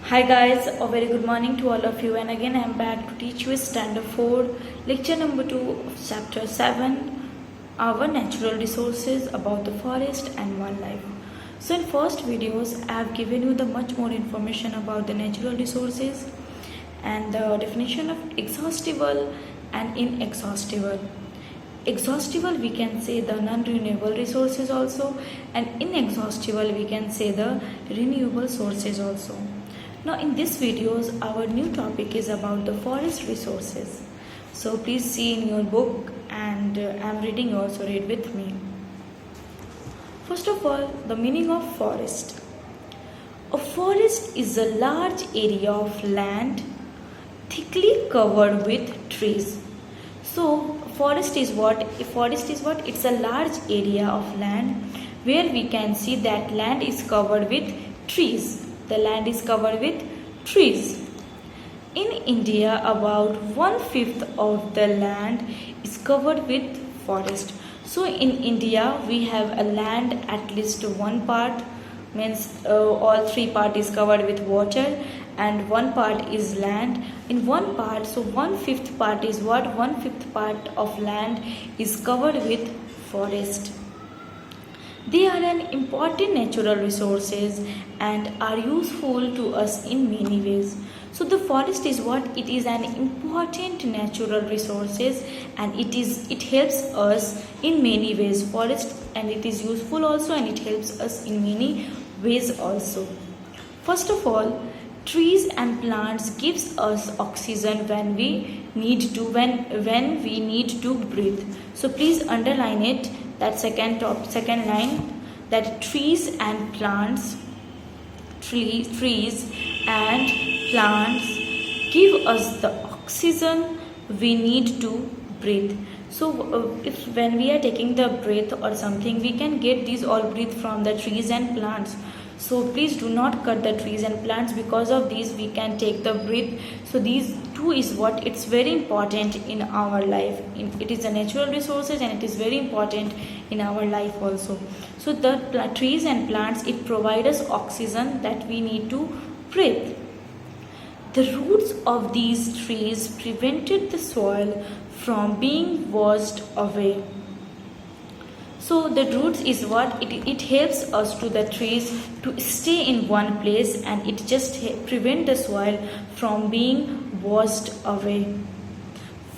Hi guys, a very good morning to all of you, and again I am back to teach you standard 4 lecture number 2 of chapter 7, our natural resources about the forest and wildlife. So in first videos I have given you the much more information about the natural resources and the definition of exhaustible and inexhaustible. Exhaustible we can say the non-renewable resources also, and inexhaustible we can say the renewable sources also. Now in this videos our new topic is about the forest resources. So please see in your book, and I'm reading, you also read with me. First of all, the meaning of forest. A forest is a large area of land thickly covered with trees. So forest is what? It's a large area of land where we can see that land is covered with trees. The land is covered with trees. In India, about 1/5 of the land is covered with forest. So in India, we have a land at least one part, means all three part is covered with water, and one part is land. In one part, so 1/5 part is what? 1/5 part of land is covered with forest. They are an important natural resources and are useful to us in many ways. So the forest is what? It is an important natural resources, and it helps us in many ways. Forest, and it is useful also, and it helps us in many ways also. First of all, trees and plants gives us oxygen when we need to breathe. So please underline it, that second line, that trees and plants give us the oxygen we need to breathe. So if when we are taking the breath or something, we can get these all breath from the trees and plants. So please do not cut the trees and plants. Because of these we can take the breath. So these two is what? It's very important in our life. It is a natural resources, and it is very important in our life also. So the trees and plants, it provide us oxygen that we need to breathe. The roots of these trees prevented the soil from being washed away. So the roots is what? It helps us to the trees to stay in one place, and it just prevent the soil from being washed away.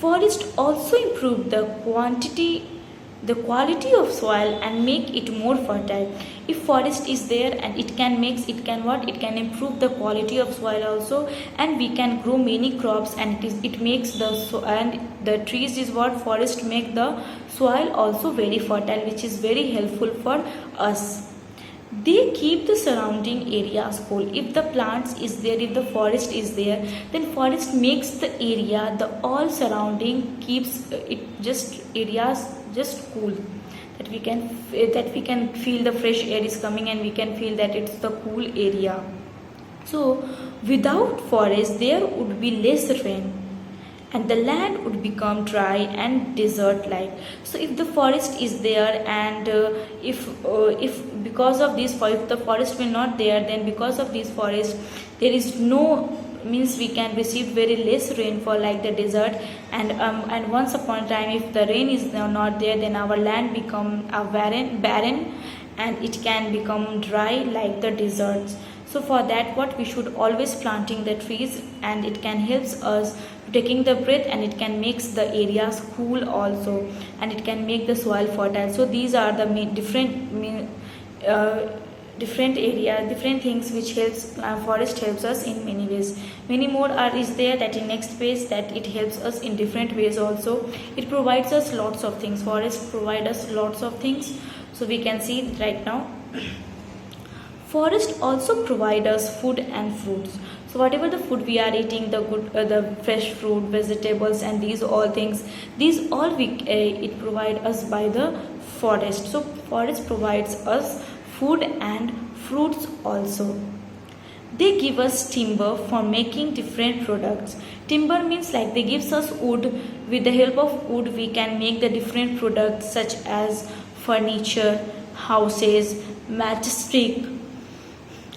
Forest also improve the quality of soil and make it more fertile. If forest is there, and it can improve the quality of soil also, and we can grow many crops, and it makes the trees is what? Forest make the soil also very fertile, which is very helpful for us. They keep the surrounding areas cool. If the plants is there, if the forest is there, then forest makes the area, the all surrounding keeps areas just cool, that we can feel the fresh air is coming, and we can feel that it's the cool area. So without forest there would be less rain, and the land would become dry and desert like. So if the forest is there, and if because of this, if the forest will not there, then because of this forest there is no, means we can receive very less rainfall like the desert, and once upon a time, if the rain is not there, then our land become barren, and it can become dry like the deserts. So for that, what we should always planting the trees, and it can helps us taking the breath, and it can makes the areas cool also, and it can make the soil fertile. So these are the different things which helps forest helps us in many ways. Many more is there, that in next page, that it helps us in different ways also. It provides us lots of things. Forest provide us lots of things, so we can see right now. Forest also provide us food and fruits. So whatever the food we are eating, the fresh fruit, vegetables, and these all things, it provide us by the forest. So forest provides us food and fruits also. They give us timber for making different products. Timber means like they gives us wood. With the help of wood we can make the different products such as furniture, houses, matchstick,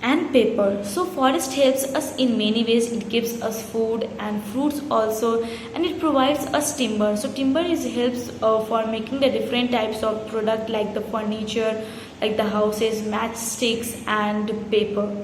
and paper. So forest helps us in many ways. It gives us food and fruits also, and it provides us timber. So timber is helps for making the different types of product like the furniture, like the houses, matchsticks and paper.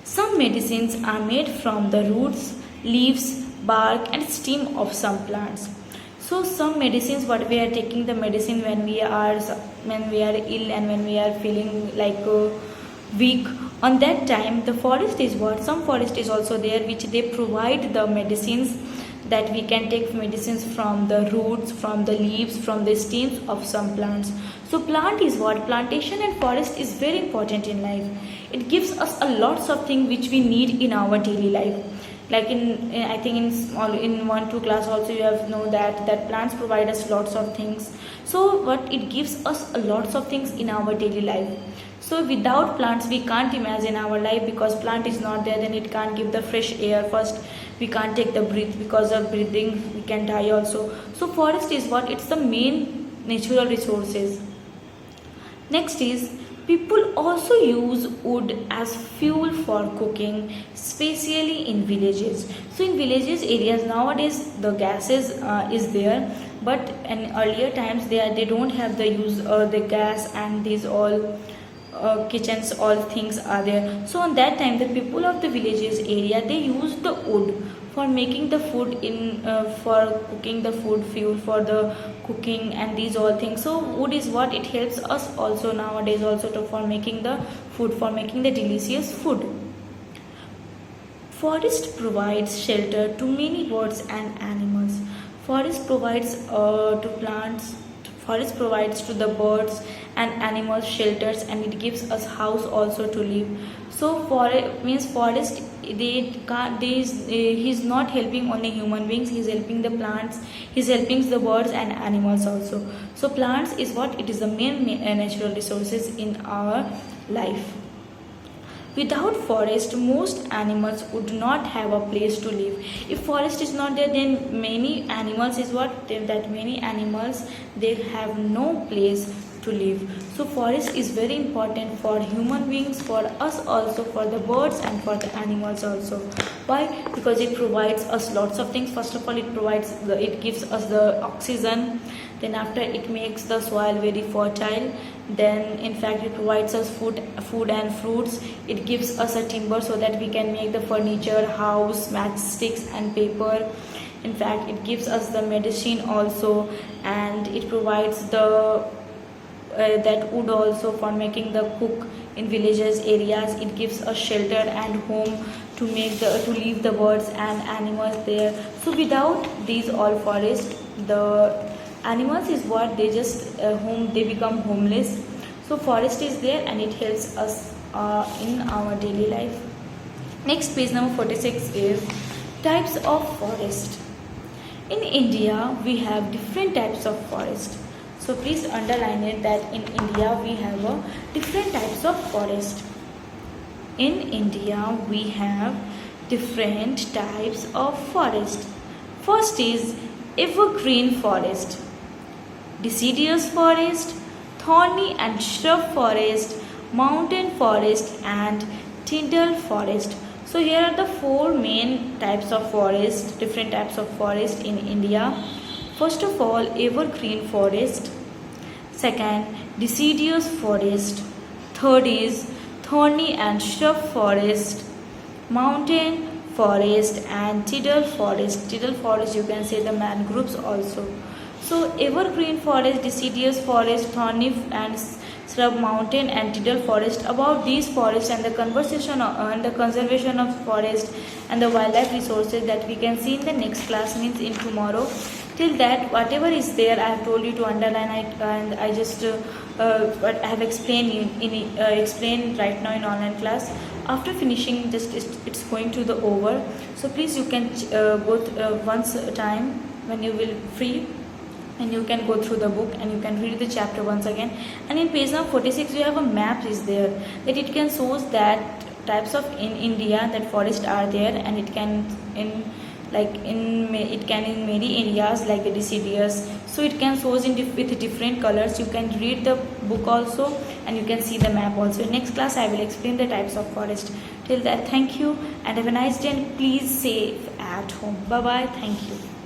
Some medicines are made from the roots, leaves, bark and stem of some plants. So some medicines, what we are taking the medicine when we are ill and when we are feeling like weak, on that time the forest is what, some forest is also there which they provide the medicines, that we can take medicines from the roots, from the leaves, from the stems of some plants. So plant is what, plantation and forest is very important in life. It gives us a lots of things which we need in our daily life. Like I think in small, in 1-2 class also you have know that plants provide us lots of things. So what, it gives us a lots of things in our daily life. So without plants we can't imagine our life, because plant is not there, then it can't give the fresh air. First we can't take the breath, because of breathing we can die also. So forest is what, it's the main natural resources. Next is, people also use wood as fuel for cooking, especially in villages. So in villages areas nowadays the gases is there, but in earlier times they don't have the use the gas, and these all kitchens, all things are there. So on that time the people of the villages area, they use the wood for making the food in for cooking the food, fuel for the cooking and these all things. So wood is what, it helps us also nowadays also for making the food, for making the delicious food. Forest provides shelter to many birds and animals. Forest provides to plants, forest provides to the birds and animals shelters, and it gives us house also to live. So forest means forest, he's not helping only human beings, he's helping the plants, he's helping the birds and animals also. So plants is what, it is the main natural resources in our life. Without forest, most animals would not have a place to live. If forest is not there, then many animals is what, that many animals, they have no place to live. So forest is very important for human beings, for us also, for the birds and for the animals also. Why? Because it provides us lots of things. First of all, it gives us the oxygen. Then after, it makes the soil very fertile. Then in fact it provides us food and fruits. It gives us a timber so that we can make the furniture, house, matchsticks and paper. In fact it gives us the medicine also, and it provides the that wood also for making the cook in villages areas. It gives us shelter and home to leave the birds and animals there. So without these all forest, the animals is what, they just they become homeless. So forest is there and it helps us in our daily life. Next, page number 46 is types of forest. In India we have different types of forest. So please underline it, that in India we have different types of forest. In India we have different types of forest. First is evergreen forest, deciduous forest, thorny and shrub forest, mountain forest and tidal forest. So here are the four main types of forest, different types of forest in India. First of all, evergreen forest. Second, deciduous forest. Third is thorny and shrub forest, mountain forest and tidal forest. Tidal forest, you can say the mangroves also. So evergreen forest, deciduous forest, thorny and shrub, mountain and tidal forest. About these forests and the conversation and the conservation of forest and the wildlife resources, that we can see in the next class, means in tomorrow. Till that, whatever is there, I have told you to underline it, and I just what I have explained explained right now in online class. After finishing, just it's going to the over. So please, you can go once a time when you will free, and you can go through the book and you can read the chapter once again. And in page number 46 you have a map is there, that it can shows that types of in India that forests are there, and it can in many areas like the deciduous. So it can shows in with different colors. You can read the book also, and you can see the map also. In next class I will explain the types of forest. Till that, thank you and have a nice day, and please safe at home. Bye bye. Thank you.